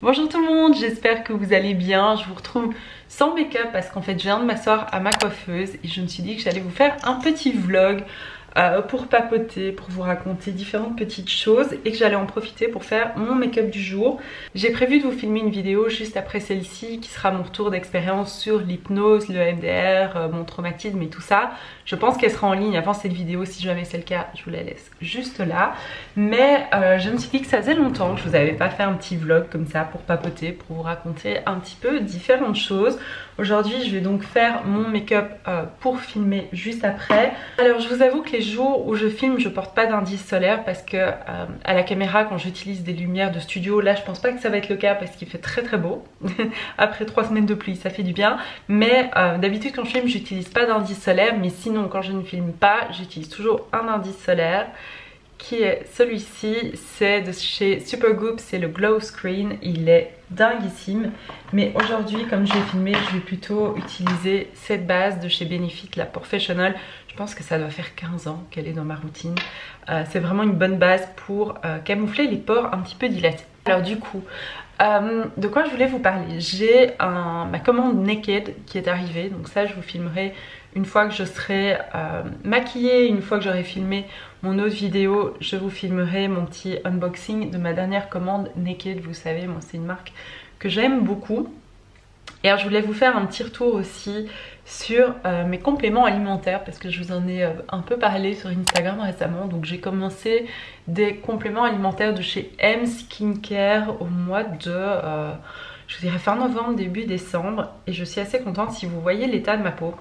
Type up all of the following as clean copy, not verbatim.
Bonjour tout le monde, j'espère que vous allez bien. Je vous retrouve sans make-up parce qu'en fait je viens de m'asseoir à ma coiffeuse et je me suis dit que j'allais vous faire un petit vlog pour papoter, pour vous raconter différentes petites choses et que j'allais en profiter pour faire mon make-up du jour. J'ai prévu de vous filmer une vidéo juste après celle-ci qui sera mon retour d'expérience sur l'hypnose, le MDR, mon traumatisme et tout ça. Je pense qu'elle sera en ligne avant cette vidéo, si jamais c'est le cas, je vous la laisse juste là. Mais je me suis dit que ça faisait longtemps que je vous avais pas fait un petit vlog comme ça pour papoter, pour vous raconter un petit peu différentes choses. Aujourd'hui je vais donc faire mon make-up pour filmer juste après. Alors je vous avoue que les jours où je filme je porte pas d'indice solaire parce que à la caméra quand j'utilise des lumières de studio, là je pense pas que ça va être le cas parce qu'il fait très très beau. Après 3 semaines de pluie ça fait du bien. Mais d'habitude quand je filme j'utilise pas d'indice solaire, mais sinon quand je ne filme pas j'utilise toujours un indice solaire qui est celui-ci, c'est de chez Supergoop, c'est le Glow Screen, il est dinguissime. Mais aujourd'hui, comme je l'ai filmé, je vais plutôt utiliser cette base de chez Benefit, la Professional. Je pense que ça doit faire 15 ans qu'elle est dans ma routine. C'est vraiment une bonne base pour camoufler les pores un petit peu dilatés. Alors du coup, de quoi je voulais vous parler? J'ai ma commande Naked qui est arrivée, donc ça je vous filmerai une fois que je serai maquillée, une fois que j'aurai filmé mon autre vidéo, je vous filmerai mon petit unboxing de ma dernière commande Naked. Vous savez, moi c'est une marque que j'aime beaucoup. Et alors je voulais vous faire un petit retour aussi sur mes compléments alimentaires parce que je vous en ai un peu parlé sur Instagram récemment. Donc j'ai commencé des compléments alimentaires de chez M Skincare au mois de, je dirais fin novembre, début décembre. Et je suis assez contente. Si vous voyez l'état de ma peau,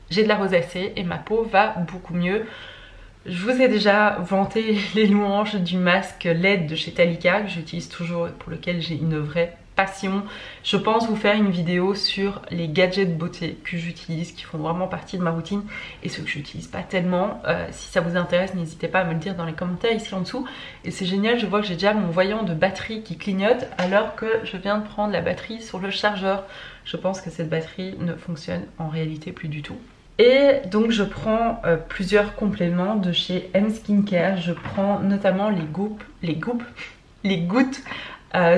j'ai de la rosacée et ma peau va beaucoup mieux. Je vous ai déjà vanté les louanges du masque LED de chez Talika que j'utilise toujours et pour lequel j'ai une vraie passion. Je pense vous faire une vidéo sur les gadgets de beauté que j'utilise, qui font vraiment partie de ma routine et ceux que j'utilise pas tellement. Si ça vous intéresse, n'hésitez pas à me le dire dans les commentaires ici en dessous. Et c'est génial, je vois que j'ai déjà mon voyant de batterie qui clignote alors que je viens de prendre la batterie sur le chargeur. Je pense que cette batterie ne fonctionne en réalité plus du tout. Et donc je prends plusieurs compléments de chez M Skincare. Je prends notamment les gouttes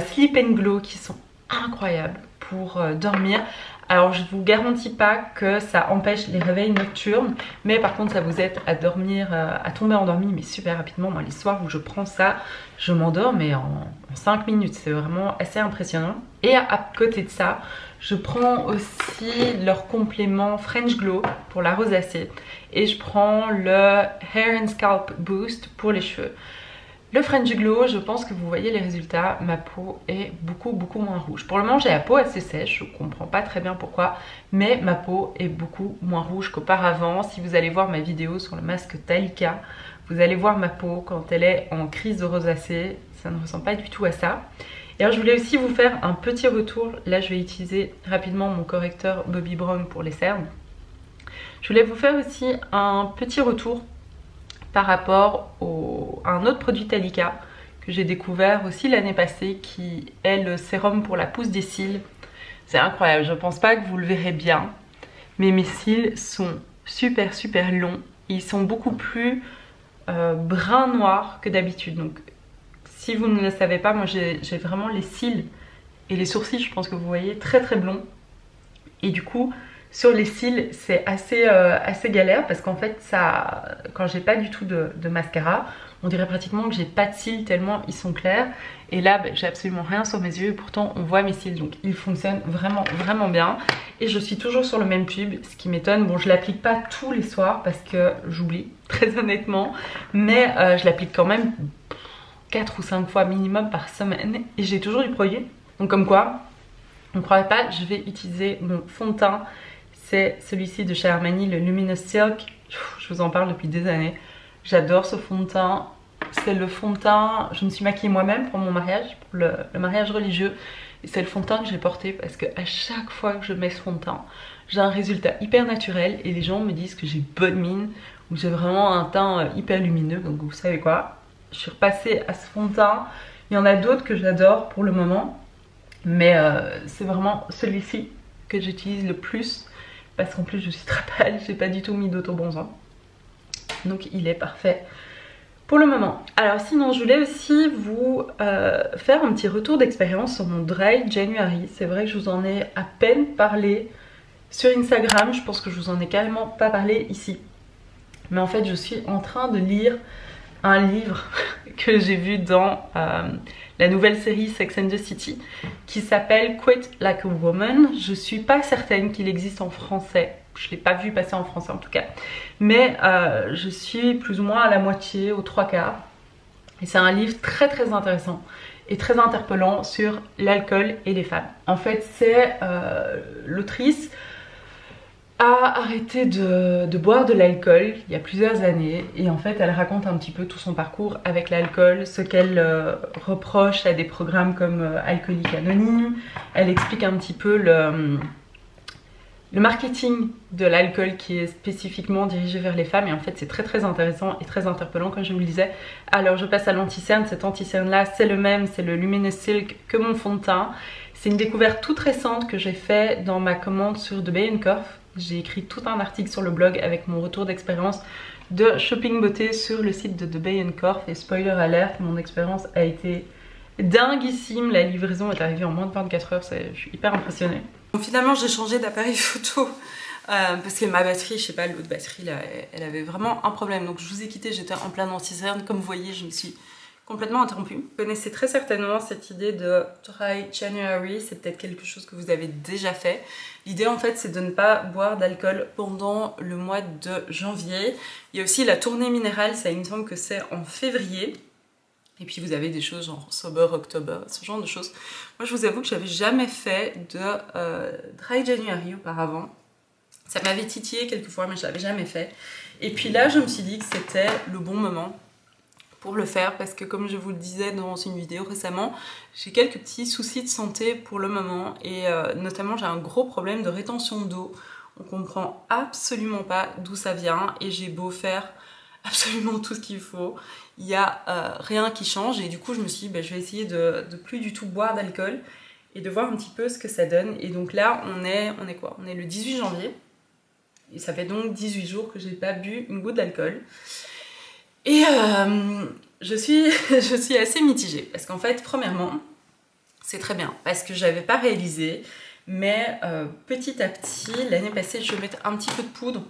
Sleep and Glow qui sont incroyables pour dormir. Alors je vous garantis pas que ça empêche les réveils nocturnes, mais par contre ça vous aide à dormir, à tomber endormi mais super rapidement. Moi les soirs où je prends ça, je m'endors mais en 5 minutes, c'est vraiment assez impressionnant. Et à côté de ça, je prends aussi leur complément French Glow pour la rosacée et je prends le Hair and Scalp Boost pour les cheveux. Le French Glow, je pense que vous voyez les résultats, ma peau est beaucoup moins rouge. Pour le moment j'ai la peau assez sèche, je comprends pas très bien pourquoi, mais ma peau est beaucoup moins rouge qu'auparavant. Si vous allez voir ma vidéo sur le masque Talika, vous allez voir ma peau quand elle est en crise de rosacée, ça ne ressemble pas du tout à ça. Et alors je voulais aussi vous faire un petit retour, là je vais utiliser rapidement mon correcteur Bobbi Brown pour les cernes. Je voulais vous faire aussi un petit retour par rapport à un autre produit Talika que j'ai découvert aussi l'année passée qui est le sérum pour la pousse des cils. C'est incroyable, je pense pas que vous le verrez bien, mais mes cils sont super longs. Ils sont beaucoup plus brun noir que d'habitude. Donc si vous ne le savez pas, moi j'ai vraiment les cils et les sourcils, je pense que vous voyez, très blonds. Et du coup, sur les cils, c'est assez galère parce qu'en fait, quand j'ai pas du tout de mascara, on dirait pratiquement que j'ai pas de cils tellement ils sont clairs. Et là, j'ai absolument rien sur mes yeux et pourtant on voit mes cils. Donc ils fonctionnent vraiment bien. Et je suis toujours sur le même tube, ce qui m'étonne. Bon, je l'applique pas tous les soirs parce que j'oublie, très honnêtement. Mais je l'applique quand même 4 ou 5 fois minimum par semaine et j'ai toujours du produit. Donc comme quoi, on ne croirait pas, je vais utiliser mon fond de teint. C'est celui-ci de chez Armani, le Luminous Silk. Je vous en parle depuis des années. J'adore ce fond de teint. C'est le fond de teint, je me suis maquillée moi-même pour mon mariage, pour le mariage religieux. Et c'est le fond de teint que j'ai porté parce que à chaque fois que je mets ce fond de teint, j'ai un résultat hyper naturel et les gens me disent que j'ai bonne mine ou j'ai vraiment un teint hyper lumineux. Donc vous savez quoi, je suis repassée à ce fond de teint. Il y en a d'autres que j'adore pour le moment, mais c'est vraiment celui-ci que j'utilise le plus parce qu'en plus je suis très pâle, j'ai pas du tout mis d'autobronzant, donc il est parfait pour le moment. Alors sinon je voulais aussi vous faire un petit retour d'expérience sur mon Dry January. C'est vrai que je vous en ai à peine parlé sur Instagram, je pense que je vous en ai carrément pas parlé ici. Mais en fait je suis en train de lire un livre que j'ai vu dans la nouvelle série Sex and the City qui s'appelle Quit Like a Woman. Je suis pas certaine qu'il existe en français, je l'ai pas vu passer en français en tout cas, mais je suis plus ou moins à la moitié, aux 3/4, et c'est un livre très très intéressant et très interpellant sur l'alcool et les femmes. En fait c'est l'autrice a arrêté de boire de l'alcool il y a plusieurs années, et en fait elle raconte un petit peu tout son parcours avec l'alcool, ce qu'elle reproche à des programmes comme Alcooliques Anonymes. Elle explique un petit peu le marketing de l'alcool qui est spécifiquement dirigé vers les femmes, et en fait c'est très très intéressant et très interpellant comme je vous le disais. Alors je passe à l'anti-cerne. Cet anti-cerne là c'est le même, c'est le Luminous Silk que mon fond de teint. C'est une découverte toute récente que j'ai fait dans ma commande sur The Bay & Curve. J'ai écrit tout un article sur le blog avec mon retour d'expérience de shopping beauté sur le site de The Bay & Curve, et spoiler alert, mon expérience a été dinguissime. La livraison est arrivée en moins de 24 heures, je suis hyper impressionnée. Donc finalement j'ai changé d'appareil photo parce que ma batterie, je sais pas, l'autre batterie là, elle avait vraiment un problème. Donc je vous ai quitté, j'étais en plein anti-cerne, comme vous voyez je me suis complètement interrompue. Vous connaissez très certainement cette idée de Dry January, c'est peut-être quelque chose que vous avez déjà fait. L'idée en fait c'est de ne pas boire d'alcool pendant le mois de janvier. Il y a aussi la tournée minérale, ça il me semble que c'est en février. Et puis vous avez des choses genre Sober October, ce genre de choses. Moi je vous avoue que j'avais jamais fait de Dry January auparavant. Ça m'avait titillé quelques fois mais je l'avais jamais fait. Et puis là je me suis dit que c'était le bon moment pour le faire, parce que comme je vous le disais dans une vidéo récemment, j'ai quelques petits soucis de santé pour le moment, et notamment j'ai un gros problème de rétention d'eau. On comprend absolument pas d'où ça vient, et j'ai beau faire absolument tout ce qu'il faut, il n'y a rien qui change, et du coup je me suis dit je vais essayer de plus du tout boire d'alcool et de voir un petit peu ce que ça donne. Et donc là on est quoi? On est le 18 janvier, et ça fait donc 18 jours que j'ai pas bu une goutte d'alcool. Et je suis assez mitigée, parce qu'en fait, premièrement, c'est très bien, parce que j'avais pas réalisé, mais petit à petit, l'année passée, je vais mettre un petit peu de poudre.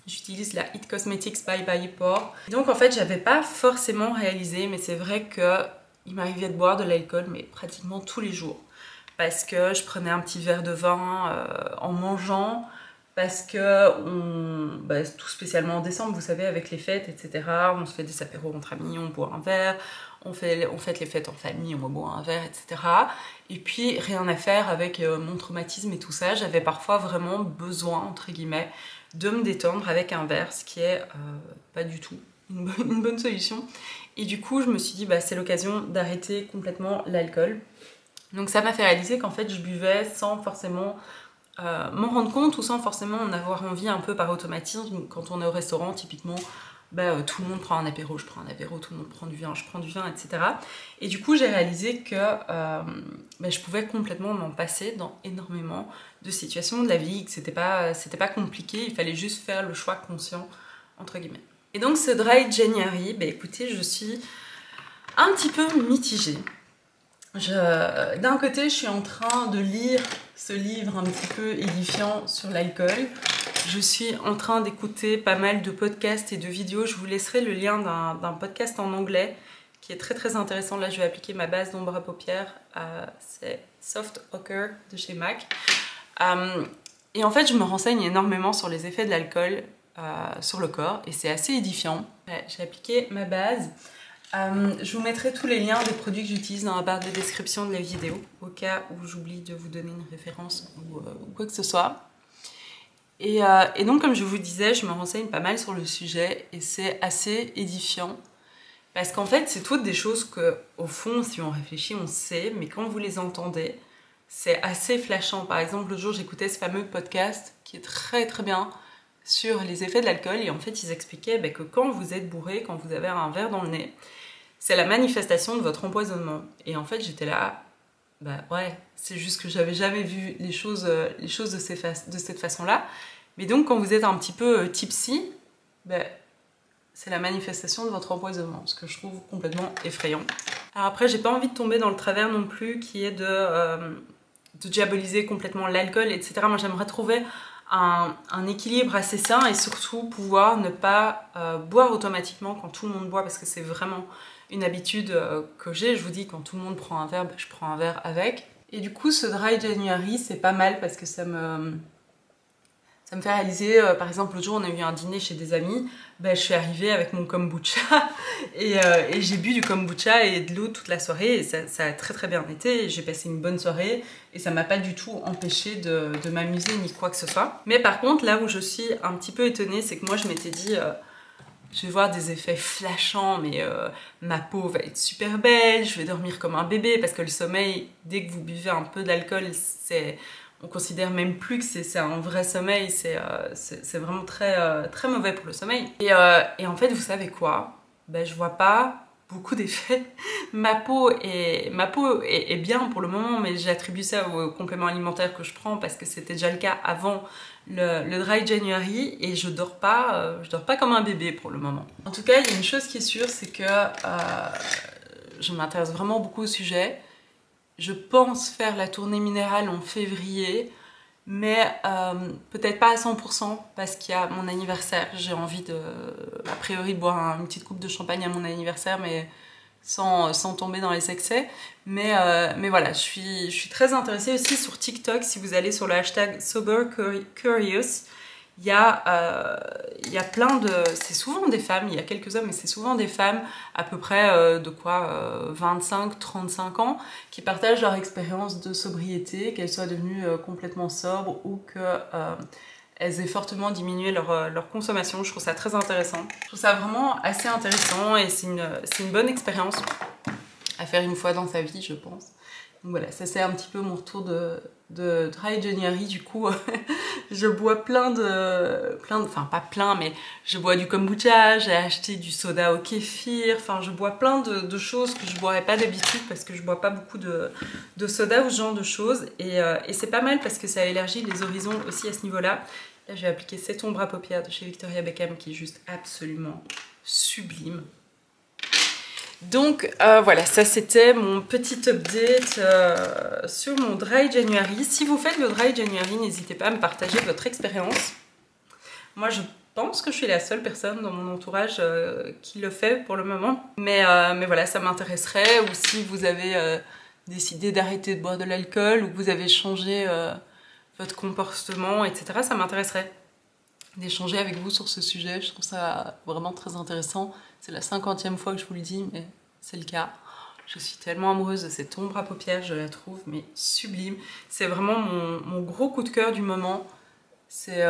J'utilise la It Cosmetics by Pore. Donc en fait, j'avais pas forcément réalisé, mais c'est vrai qu'il m'arrivait de boire de l'alcool, mais pratiquement tous les jours. Parce que je prenais un petit verre de vin en mangeant, parce que tout spécialement en décembre, vous savez, avec les fêtes, etc. On se fait des apéros entre amis, on boit un verre, on fête les fêtes en famille, on boit un verre, etc. Et puis rien à faire avec mon traumatisme et tout ça, j'avais parfois vraiment besoin, entre guillemets, de me détendre avec un verre, ce qui est pas du tout une bonne solution. Et du coup, je me suis dit, c'est l'occasion d'arrêter complètement l'alcool. Donc ça m'a fait réaliser qu'en fait, je buvais sans forcément m'en rendre compte, ou sans forcément en avoir envie, un peu par automatisme. Quand on est au restaurant, typiquement, tout le monde prend un apéro, je prends un apéro, tout le monde prend du vin, je prends du vin, etc. Et du coup, j'ai réalisé que je pouvais complètement m'en passer dans énormément de situations de la vie, que c'était pas compliqué, il fallait juste faire le choix conscient, entre guillemets. Et donc ce Dry January, écoutez, je suis un petit peu mitigée. D'un côté, je suis en train de lire ce livre un petit peu édifiant sur l'alcool. Je suis en train d'écouter pas mal de podcasts et de vidéos. Je vous laisserai le lien d'un podcast en anglais qui est très très intéressant. Là, je vais appliquer ma base d'ombre à paupières. C'est Soft Ochre de chez MAC. Et en fait, je me renseigne énormément sur les effets de l'alcool sur le corps, et c'est assez édifiant. J'ai appliqué ma base. Je vous mettrai tous les liens des produits que j'utilise dans la barre de description de la vidéo, au cas où j'oublie de vous donner une référence ou quoi que ce soit. Et donc, comme je vous disais, je me renseigne pas mal sur le sujet, et c'est assez édifiant. Parce qu'en fait, c'est toutes des choses que, au fond, si on réfléchit, on sait, mais quand vous les entendez, c'est assez flashant. Par exemple, l'autre jour, j'écoutais ce fameux podcast qui est très très bien sur les effets de l'alcool, et en fait, ils expliquaient que quand vous êtes bourré, quand vous avez un verre dans le nez, c'est la manifestation de votre empoisonnement. Et en fait, j'étais là, ouais, c'est juste que j'avais jamais vu les choses de cette façon-là. Mais donc, quand vous êtes un petit peu tipsy, c'est la manifestation de votre empoisonnement, ce que je trouve complètement effrayant. Alors après, j'ai pas envie de tomber dans le travers non plus qui est de diaboliser complètement l'alcool, etc. Moi, j'aimerais trouver un équilibre assez sain et surtout pouvoir ne pas boire automatiquement quand tout le monde boit, parce que c'est vraiment une habitude que j'ai. Je vous dis, quand tout le monde prend un verre, je prends un verre avec. Et du coup, ce Dry January, c'est pas mal parce que ça me fait réaliser, par exemple, l'autre jour, on a eu un dîner chez des amis, je suis arrivée avec mon kombucha et j'ai bu du kombucha et de l'eau toute la soirée et ça a très très bien été. J'ai passé une bonne soirée et ça m'a pas du tout empêché de m'amuser ni quoi que ce soit. Mais par contre, là où je suis un petit peu étonnée, c'est que moi, je m'étais dit... je vais voir des effets flashants, mais ma peau va être super belle, je vais dormir comme un bébé, parce que le sommeil, dès que vous buvez un peu d'alcool, on considère même plus que c'est un vrai sommeil, c'est vraiment très, très mauvais pour le sommeil. Et en fait, vous savez quoi? Je vois pas beaucoup d'effets. Ma peau est bien pour le moment, mais j'attribue ça aux compléments alimentaires que je prends parce que c'était déjà le cas avant le Dry January et je dors pas comme un bébé pour le moment. En tout cas, il y a une chose qui est sûre, c'est que je m'intéresse vraiment beaucoup au sujet. Je pense faire la tournée minérale en février, mais peut-être pas à 100% parce qu'il y a mon anniversaire. J'ai envie a priori de boire une petite coupe de champagne à mon anniversaire, mais sans tomber dans les excès. Mais voilà, je suis très intéressée aussi sur TikTok. Si vous allez sur le hashtag SoberCurious, il y a plein de... C'est souvent des femmes, il y a quelques hommes, mais c'est souvent des femmes à peu près 25-35 ans qui partagent leur expérience de sobriété, qu'elles soient devenues complètement sobres ou qu'elles aient fortement diminué leur consommation. Je trouve ça très intéressant. Je trouve ça vraiment assez intéressant et c'est une bonne expérience à faire une fois dans sa vie, je pense. Donc voilà, ça c'est un petit peu mon retour de Dry January. Du coup, je bois enfin pas plein, mais je bois du kombucha, j'ai acheté du soda au kéfir, enfin je bois plein de choses que je boirais pas d'habitude parce que je bois pas beaucoup de soda ou ce genre de choses. Et c'est pas mal parce que ça élargit les horizons aussi à ce niveau-là. Là, j'ai appliqué cette ombre à paupières de chez Victoria Beckham qui est juste absolument sublime. Donc voilà, ça c'était mon petit update sur mon Dry January. Si vous faites le Dry January, n'hésitez pas à me partager votre expérience. Moi je pense que je suis la seule personne dans mon entourage qui le fait pour le moment. Mais voilà, ça m'intéresserait. Ou si vous avez décidé d'arrêter de boire de l'alcool ou que vous avez changé votre comportement, etc. Ça m'intéresserait d'échanger avec vous sur ce sujet. Je trouve ça vraiment très intéressant. C'est la 50e fois que je vous le dis, mais c'est le cas. Je suis tellement amoureuse de cette ombre à paupières, je la trouve mais sublime. C'est vraiment mon gros coup de cœur du moment. C'est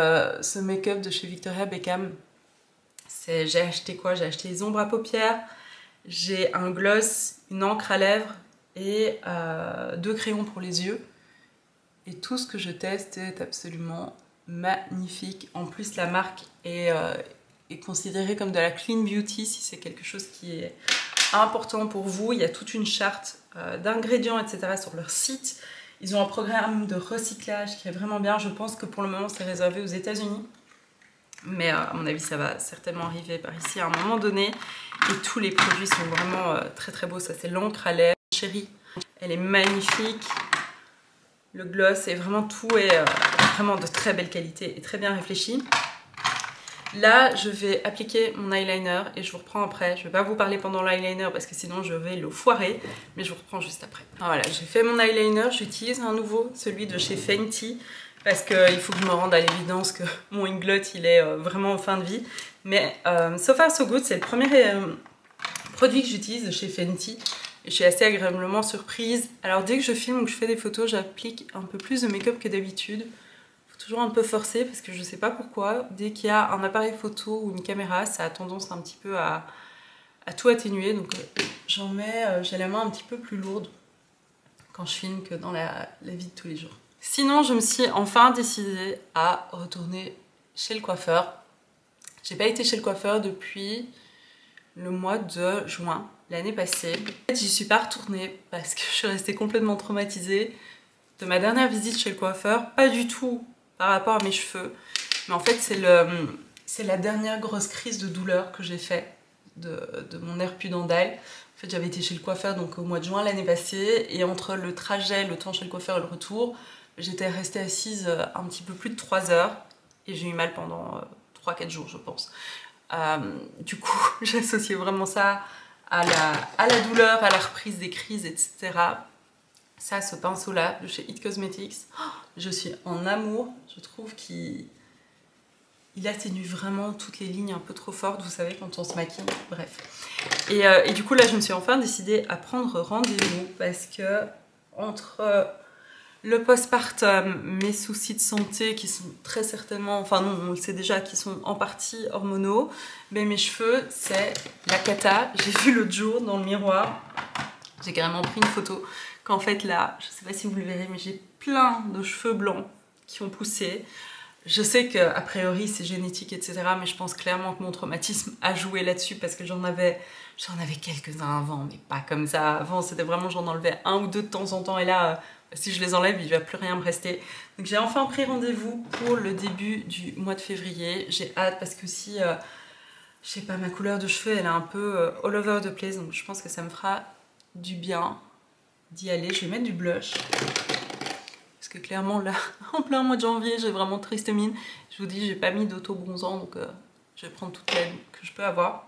ce make-up de chez Victoria Beckham. J'ai acheté quoi? J'ai acheté les ombres à paupières, j'ai un gloss, une encre à lèvres et 2 crayons pour les yeux. Et tout ce que je teste est absolument magnifique. En plus, la marque est considérée comme de la clean beauty, si c'est quelque chose qui est important pour vous. Il y a toute une charte d'ingrédients, etc. sur leur site. Ils ont un programme de recyclage qui est vraiment bien. Je pense que pour le moment, c'est réservé aux États-Unis. Mais à mon avis, ça va certainement arriver par ici à un moment donné. Et tous les produits sont vraiment très très beaux. Ça, c'est l'encre à lèvres. Chérie, elle est magnifique. Le gloss et vraiment tout est vraiment de très belle qualité et très bien réfléchi. Là, je vais appliquer mon eyeliner et je vous reprends après. Je ne vais pas vous parler pendant l'eyeliner parce que sinon je vais le foirer, mais je vous reprends juste après. Alors voilà, j'ai fait mon eyeliner, j'utilise un nouveau, celui de chez Fenty, parce qu'il faut que je me rende à l'évidence que mon Inglot, il est vraiment en fin de vie. Mais so far so good, c'est le premier produit que j'utilise de chez Fenty. Et je suis assez agréablement surprise. Alors dès que je filme ou que je fais des photos, j'applique un peu plus de make-up que d'habitude. Faut toujours un peu forcer parce que je sais pas pourquoi. Dès qu'il y a un appareil photo ou une caméra, ça a tendance un petit peu à tout atténuer. Donc j'en mets, j'ai la main un petit peu plus lourde quand je filme que dans la vie de tous les jours. Sinon, je me suis enfin décidée à retourner chez le coiffeur. J'ai pas été chez le coiffeur depuis le mois de juin. L'année passée. En fait, j'y suis pas retournée parce que je suis restée complètement traumatisée de ma dernière visite chez le coiffeur. Pas du tout par rapport à mes cheveux, mais en fait c'est C'est la dernière grosse crise de douleur que j'ai fait de mon nerf pudendal. En fait, j'avais été chez le coiffeur donc au mois de juin l'année passée, et entre le trajet, le temps chez le coiffeur et le retour, j'étais restée assise un petit peu plus de 3 heures et j'ai eu mal pendant 3-4 jours, je pense. Du coup, j'associais vraiment ça à la douleur, à la reprise des crises, etc. Ça, ce pinceau-là de chez It Cosmetics, je suis en amour. Je trouve qu'il atténue vraiment toutes les lignes un peu trop fortes, vous savez, quand on se maquille, bref. Et du coup, là, je me suis enfin décidée à prendre rendez-vous parce que entre le postpartum, mes soucis de santé qui sont très certainement, enfin non, on le sait déjà, qui sont en partie hormonaux, mais mes cheveux, c'est la cata. J'ai vu l'autre jour dans le miroir, j'ai carrément pris une photo, qu'en fait là, je sais pas si vous le verrez, mais j'ai plein de cheveux blancs qui ont poussé. Je sais qu'a priori c'est génétique, etc. Mais je pense clairement que mon traumatisme a joué là-dessus parce que j'en avais quelques-uns avant, mais pas comme ça. Avant, c'était vraiment, j'en enlevais 1 ou 2 de temps en temps, et là, si je les enlève, il ne va plus rien me rester. Donc j'ai enfin pris rendez-vous pour le début du mois de février. J'ai hâte parce que si, je sais pas, ma couleur de cheveux, elle est un peu all over the place, donc je pense que ça me fera du bien d'y aller. Je vais mettre du blush. Parce que clairement là, en plein mois de janvier, j'ai vraiment triste mine. Je vous dis, j'ai pas mis d'auto-bronzant, donc je vais prendre toute l'aide que je peux avoir.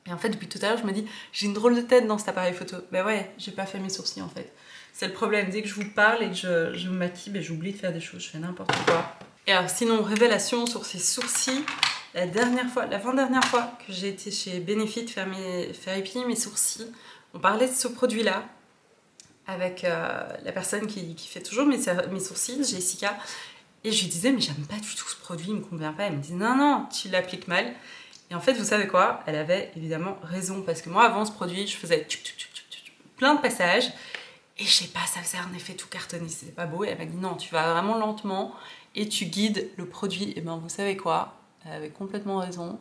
Et en fait, depuis tout à l'heure, je me dis, j'ai une drôle de tête dans cet appareil photo. Ben ouais, j'ai pas fait mes sourcils en fait. C'est le problème, dès que je vous parle et que je me maquille, ben j'oublie de faire des choses, je fais n'importe quoi. Et alors sinon, révélation sur ces sourcils, la 20 dernière fois que j'ai été chez Benefit faire épiler mes sourcils, on parlait de ce produit-là avec la personne qui fait toujours mes sourcils, Jessica, et je lui disais mais j'aime pas du tout ce produit, il me convient pas. Elle me dit non non, tu l'appliques mal. Et en fait vous savez quoi, elle avait évidemment raison, parce que moi avant ce produit je faisais plein de passages et je sais pas, ça faisait un effet tout cartonné, c'était pas beau. Et elle m'a dit non, tu vas vraiment lentement et tu guides le produit. Et ben vous savez quoi, elle avait complètement raison,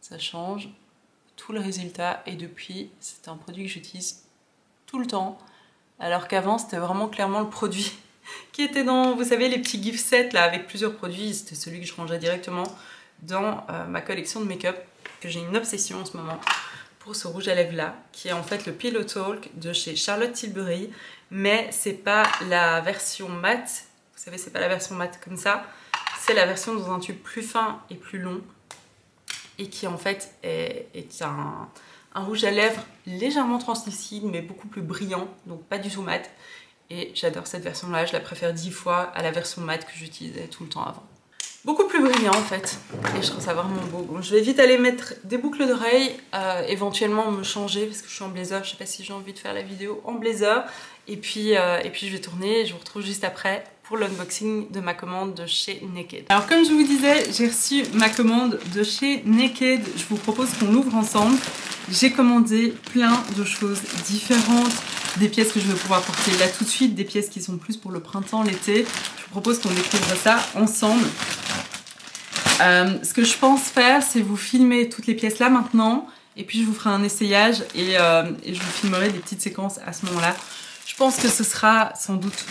ça change tout le résultat, et depuis c'est un produit que j'utilise tout le temps. Alors qu'avant, c'était vraiment clairement le produit qui était dans, vous savez, les petits gift sets là, avec plusieurs produits. C'était celui que je rangeais directement dans ma collection de make-up, que j'ai une obsession en ce moment pour ce rouge à lèvres là, qui est en fait le Pillow Talk de chez Charlotte Tilbury. Mais c'est pas la version mat, vous savez, c'est pas la version mat comme ça. C'est la version dans un tube plus fin et plus long, et qui en fait est un rouge à lèvres légèrement translucide mais beaucoup plus brillant, donc pas du tout mat. Et j'adore cette version là, je la préfère 10 fois à la version mat que j'utilisais tout le temps avant. Beaucoup plus brillant en fait, et je trouve ça vraiment beau. Bon, je vais vite aller mettre des boucles d'oreilles, éventuellement me changer parce que je suis en blazer, je sais pas si j'ai envie de faire la vidéo en blazer. Et puis je vais tourner et je vous retrouve juste après pour l'unboxing de ma commande de chez Naked. Alors comme je vous disais, j'ai reçu ma commande de chez Naked. Je vous propose qu'on l'ouvre ensemble. J'ai commandé plein de choses différentes, des pièces que je vais pouvoir porter là tout de suite, des pièces qui sont plus pour le printemps, l'été. Je vous propose qu'on découvre ça ensemble. Ce que je pense faire, c'est vous filmer toutes les pièces là maintenant, et puis je vous ferai un essayage et je vous filmerai des petites séquences à ce moment-là. Je pense que ce sera sans doute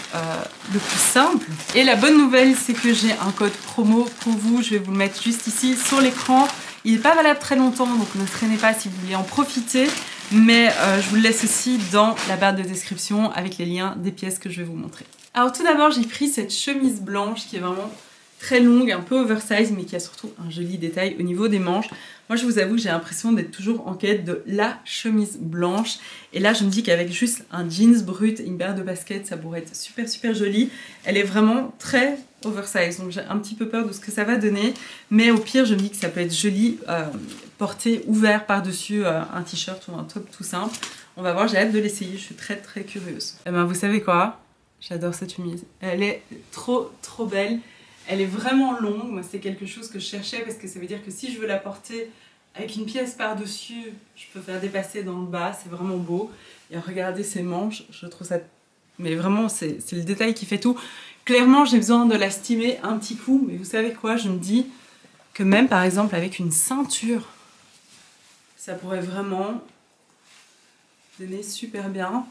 le plus simple. Et la bonne nouvelle, c'est que j'ai un code promo pour vous. Je vais vous le mettre juste ici sur l'écran. Il n'est pas valable très longtemps, donc ne traînez pas si vous voulez en profiter. Mais je vous le laisse aussi dans la barre de description avec les liens des pièces que je vais vous montrer. Alors tout d'abord, j'ai pris cette chemise blanche qui est vraiment très longue, un peu oversize, mais qui a surtout un joli détail au niveau des manches. Moi, je vous avoue que j'ai l'impression d'être toujours en quête de la chemise blanche. Et là, je me dis qu'avec juste un jeans brut et une paire de baskets, ça pourrait être super super joli. Elle est vraiment très oversize, donc j'ai un petit peu peur de ce que ça va donner. Mais au pire, je me dis que ça peut être joli porté ouvert par-dessus un t-shirt ou un top tout simple. On va voir, j'ai hâte de l'essayer, je suis très très curieuse. Et ben, vous savez quoi? J'adore cette chemise. Elle est trop trop belle. Elle est vraiment longue, moi c'est quelque chose que je cherchais parce que ça veut dire que si je veux la porter avec une pièce par-dessus, je peux faire dépasser dans le bas, c'est vraiment beau. Et regardez ces manches, je trouve ça... Mais vraiment, c'est le détail qui fait tout. Clairement, j'ai besoin de la stimer un petit coup, mais vous savez quoi, je me dis que même par exemple avec une ceinture, ça pourrait vraiment donner super bien.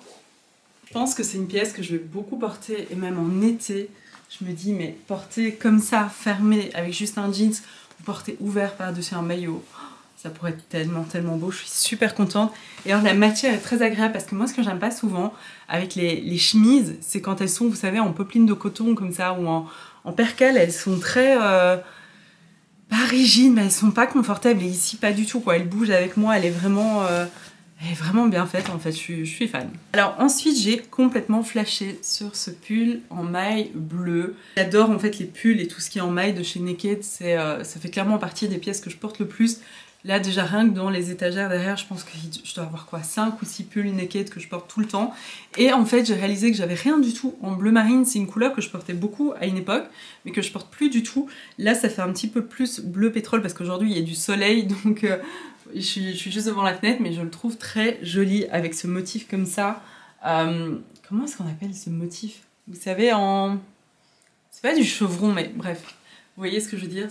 Je pense que c'est une pièce que je vais beaucoup porter, et même en été. Je me dis, mais porter comme ça, fermé, avec juste un jeans vous portez ouvert par-dessus un maillot. Ça pourrait être tellement beau, je suis super contente. Et alors la matière est très agréable parce que moi ce que j'aime pas souvent avec les chemises, c'est quand elles sont, vous savez, en popeline de coton comme ça ou en percale, elles sont très... pas rigides, mais elles sont pas confortables. Et ici pas du tout quoi, elle bouge avec moi, elle est vraiment bien faite en fait, je suis fan. Alors ensuite j'ai complètement flashé sur ce pull en maille bleue. J'adore en fait les pulls et tout ce qui est en maille de chez Naked, ça fait clairement partie des pièces que je porte le plus. Là déjà rien que dans les étagères derrière, je pense que je dois avoir quoi, 5 ou 6 pulls Naked que je porte tout le temps. Et en fait j'ai réalisé que j'avais rien du tout en bleu marine, c'est une couleur que je portais beaucoup à une époque, mais que je porte plus du tout. Là ça fait un petit peu plus bleu pétrole parce qu'aujourd'hui il y a du soleil, donc je suis juste devant la fenêtre, mais je le trouve très joli avec ce motif comme ça. Comment est-ce qu'on appelle ce motif? Vous savez, c'est pas du chevron, mais bref, vous voyez ce que je veux dire?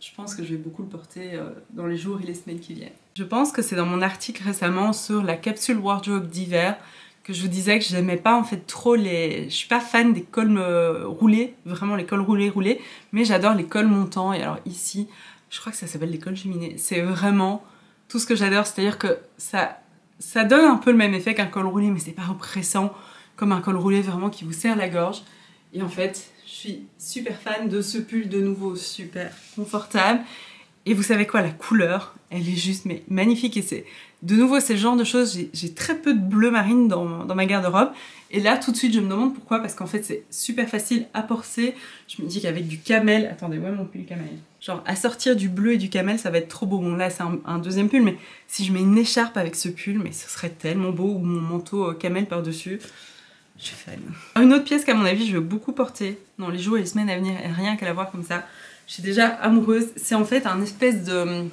Je pense que je vais beaucoup le porter dans les jours et les semaines qui viennent. Je pense que c'est dans mon article récemment sur la capsule wardrobe d'hiver que je vous disais que j'aimais pas en fait trop je suis pas fan des cols roulés, vraiment les cols roulés, mais j'adore les cols montants. Et alors ici, je crois que ça s'appelle les cols cheminés. C'est vraiment tout ce que j'adore, c'est-à-dire que ça donne un peu le même effet qu'un col roulé, mais c'est pas oppressant comme un col roulé vraiment qui vous serre la gorge. Et en fait, je suis super fan de ce pull, de nouveau super confortable. Et vous savez quoi, la couleur, elle est juste mais magnifique. Et de nouveau, c'est le genre de choses, j'ai très peu de bleu marine dans ma garde-robe. Et là, tout de suite, je me demande pourquoi, parce qu'en fait, c'est super facile à porter. Je me dis qu'avec du camel, attendez, ouais mon pull camel. Genre, assortir du bleu et du camel, ça va être trop beau. Bon, là, c'est un deuxième pull, mais si je mets une écharpe avec ce pull, mais ce serait tellement beau, ou mon manteau camel par-dessus. Je suis fan. Une autre pièce qu'à mon avis je veux beaucoup porter dans les jours et les semaines à venir, et rien qu'à la voir comme ça, je suis déjà amoureuse. C'est en fait un espèce de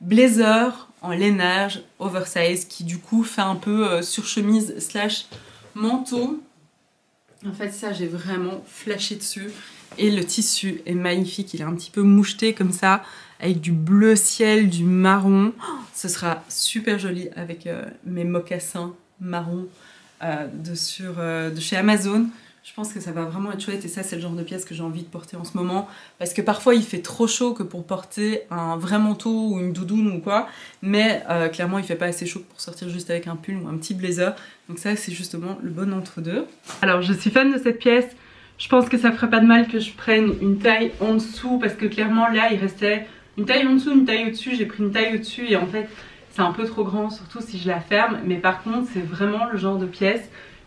blazer en lainage oversize qui du coup fait un peu surchemise slash manteau. En fait ça j'ai vraiment flashé dessus et le tissu est magnifique, il est un petit peu moucheté comme ça avec du bleu ciel, du marron. Ce sera super joli avec mes mocassins marron de chez Amazon. Je pense que ça va vraiment être chouette et ça c'est le genre de pièce que j'ai envie de porter en ce moment parce que parfois il fait trop chaud que pour porter un vrai manteau ou une doudoune ou quoi, mais clairement il fait pas assez chaud pour sortir juste avec un pull ou un petit blazer, donc ça c'est justement le bon entre-deux. Alors je suis fan de cette pièce, je pense que ça ferait pas de mal que je prenne une taille en dessous parce que clairement là il restait une taille en dessous, une taille au-dessus, j'ai pris une taille au-dessus et en fait c'est un peu trop grand, surtout si je la ferme, mais par contre c'est vraiment le genre de pièce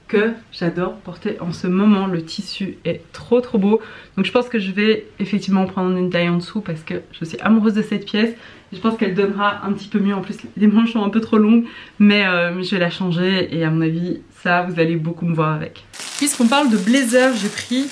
que j'adore porter en ce moment. Le tissu est trop beau, donc je pense que je vais effectivement prendre une taille en dessous parce que je suis amoureuse de cette pièce. Je pense qu'elle donnera un petit peu mieux, en plus les manches sont un peu trop longues, mais je vais la changer et à mon avis ça vous allez beaucoup me voir avec. Puisqu'on parle de blazer, j'ai pris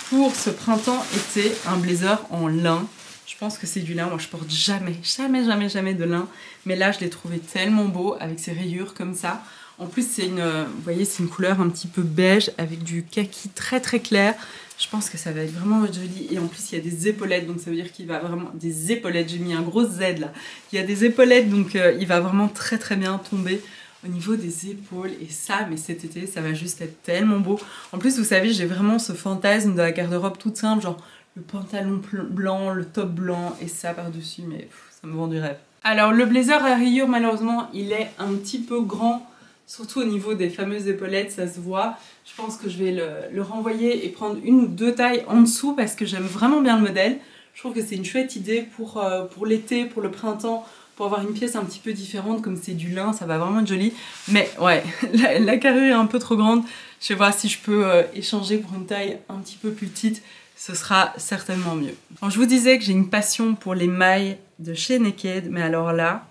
pour ce printemps-été un blazer en lin. Je pense que c'est du lin, moi je porte jamais de lin, mais là je l'ai trouvé tellement beau avec ses rayures comme ça. En plus c'est vous voyez c'est une couleur un petit peu beige avec du kaki très clair. Je pense que ça va être vraiment joli et en plus il y a des épaulettes, donc ça veut dire qu'il va vraiment... Des épaulettes, j'ai mis un gros Z là. Il y a des épaulettes donc il va vraiment très bien tomber au niveau des épaules et ça, mais cet été ça va juste être tellement beau. En plus vous savez j'ai vraiment ce fantasme de la garde-robe toute simple, genre le pantalon blanc, le top blanc et ça par-dessus, mais ça me vend du rêve. Alors le blazer à rayures malheureusement il est un petit peu grand, surtout au niveau des fameuses épaulettes, ça se voit. Je pense que je vais le renvoyer et prendre une ou deux tailles en dessous parce que j'aime vraiment bien le modèle. Je trouve que c'est une chouette idée pour l'été, pour le printemps, pour avoir une pièce un petit peu différente, comme c'est du lin, ça va vraiment être joli. Mais ouais, la carrure est un peu trop grande. Je vais voir si je peux échanger pour une taille un petit peu plus petite. Ce sera certainement mieux. Alors, je vous disais que j'ai une passion pour les mailles de chez Naked, mais alors là,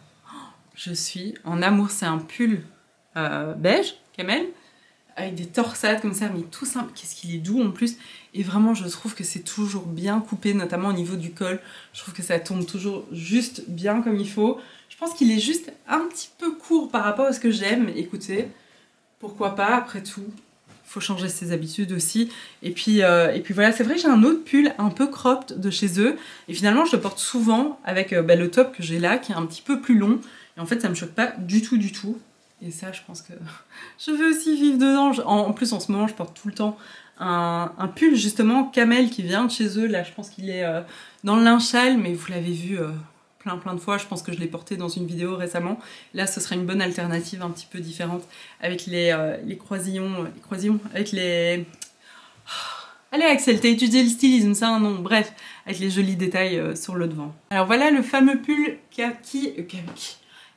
je suis en amour. C'est un pull beige, camel, avec des torsades comme ça, mais tout simple. Qu'est-ce qu'il est doux en plus. Et vraiment, je trouve que c'est toujours bien coupé, notamment au niveau du col. Je trouve que ça tombe toujours juste bien comme il faut. Je pense qu'il est juste un petit peu court par rapport à ce que j'aime. Écoutez, pourquoi pas, après tout. Faut changer ses habitudes aussi. Et puis voilà, c'est vrai que j'ai un autre pull un peu cropped de chez eux. Et finalement, je le porte souvent avec le top que j'ai là, qui est un petit peu plus long. Et en fait, ça me choque pas du tout. Et ça, je pense que je vais aussi vivre dedans. En plus, en ce moment, je porte tout le temps un pull justement camel qui vient de chez eux. Là je pense qu'il est dans le linge-châle, mais vous l'avez vu plein de fois. Je pense que je l'ai porté dans une vidéo récemment. Là ce serait une bonne alternative un petit peu différente avec les croisillons, avec les... Allez Axel, t'as étudié le stylisme, ça un nom, bref, avec les jolis détails sur le devant. Alors voilà le fameux pull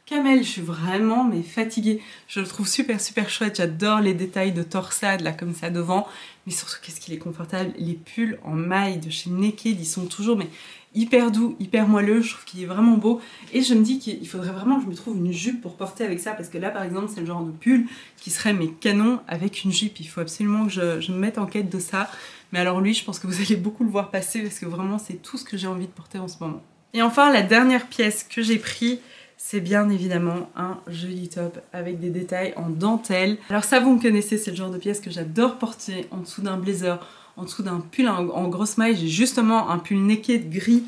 camel, je suis vraiment mais fatiguée. Je le trouve super chouette, j'adore les détails de torsade là comme ça devant. Mais surtout qu'est-ce qu'il est confortable, les pulls en maille de chez Naked, ils sont toujours mais hyper doux, hyper moelleux, je trouve qu'il est vraiment beau. Et je me dis qu'il faudrait vraiment que je me trouve une jupe pour porter avec ça, parce que là par exemple c'est le genre de pull qui serait mes canons avec une jupe. Il faut absolument que je me mette en quête de ça. Mais alors lui je pense que vous allez beaucoup le voir passer parce que vraiment c'est tout ce que j'ai envie de porter en ce moment. Et enfin la dernière pièce que j'ai pris, c'est bien évidemment un joli top avec des détails en dentelle. Alors ça vous me connaissez, c'est le genre de pièce que j'adore porter en dessous d'un blazer, en dessous d'un pull en grosse maille. J'ai justement un pull Naked gris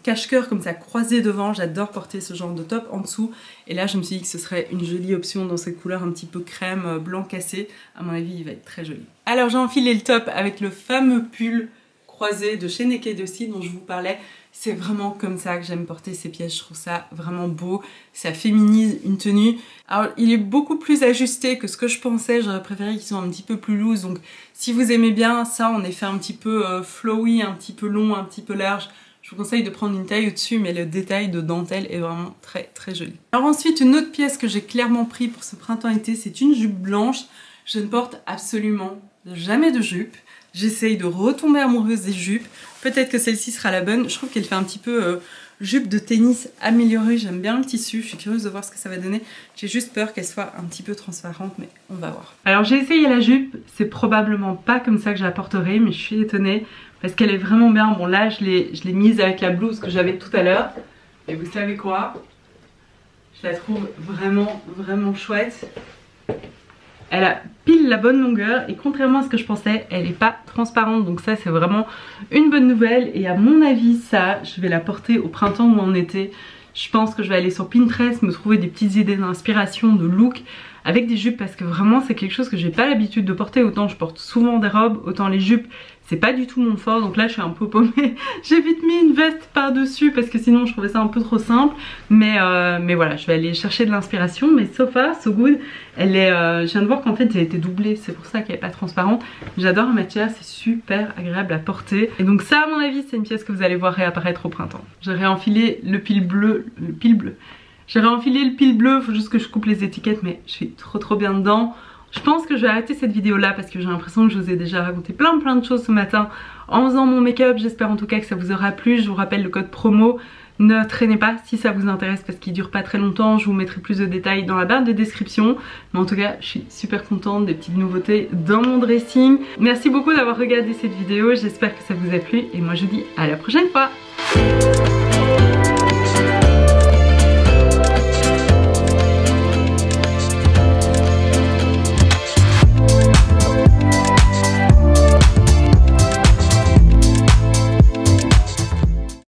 cache-cœur comme ça croisé devant. J'adore porter ce genre de top en dessous. Et là je me suis dit que ce serait une jolie option dans cette couleur un petit peu crème blanc cassé. À mon avis il va être très joli. Alors j'ai enfilé le top avec le fameux pull croisé de chez Naked aussi dont je vous parlais. C'est vraiment comme ça que j'aime porter ces pièces, je trouve ça vraiment beau, ça féminise une tenue. Alors il est beaucoup plus ajusté que ce que je pensais, j'aurais préféré qu'ils soient un petit peu plus loose. Donc si vous aimez bien ça en effet un petit peu flowy, un petit peu long, un petit peu large, je vous conseille de prendre une taille au-dessus, mais le détail de dentelle est vraiment très joli. Alors ensuite une autre pièce que j'ai clairement pris pour ce printemps-été, c'est une jupe blanche. Je ne porte absolument jamais de jupe. J'essaye de retomber amoureuse des jupes. Peut-être que celle-ci sera la bonne. Je trouve qu'elle fait un petit peu jupe de tennis améliorée. J'aime bien le tissu. Je suis curieuse de voir ce que ça va donner. J'ai juste peur qu'elle soit un petit peu transparente, mais on va voir. Alors j'ai essayé la jupe. C'est probablement pas comme ça que je la porterai, mais je suis étonnée parce qu'elle est vraiment bien. Bon là, je l'ai mise avec la blouse que j'avais tout à l'heure. Et vous savez quoi? Je la trouve vraiment chouette. Elle a pile la bonne longueur et contrairement à ce que je pensais, elle n'est pas transparente. Donc ça c'est vraiment une bonne nouvelle. Et à mon avis ça, je vais la porter au printemps ou en été. Je pense que je vais aller sur Pinterest me trouver des petites idées d'inspiration, de look avec des jupes parce que vraiment c'est quelque chose que j'ai pas l'habitude de porter. Autant je porte souvent des robes, autant les jupes c'est pas du tout mon fort. Donc là je suis un peu paumée. J'ai vite mis une veste par dessus parce que sinon je trouvais ça un peu trop simple. Mais voilà, je vais aller chercher de l'inspiration. Mais so far so good. Elle est, je viens de voir qu'en fait elle était doublée, c'est pour ça qu'elle est pas transparente. J'adore la matière, c'est super agréable à porter. Et donc ça à mon avis c'est une pièce que vous allez voir réapparaître au printemps. J'ai réenfilé le pull bleu, j'ai réenfilé le pull bleu, faut juste que je coupe les étiquettes mais je suis trop bien dedans. Je pense que je vais arrêter cette vidéo là parce que j'ai l'impression que je vous ai déjà raconté plein de choses ce matin en faisant mon make-up. J'espère en tout cas que ça vous aura plu. Je vous rappelle le code promo. Ne traînez pas si ça vous intéresse parce qu'il dure pas très longtemps. Je vous mettrai plus de détails dans la barre de description. Mais en tout cas, je suis super contente des petites nouveautés dans mon dressing. Merci beaucoup d'avoir regardé cette vidéo. J'espère que ça vous a plu et moi je vous dis à la prochaine fois.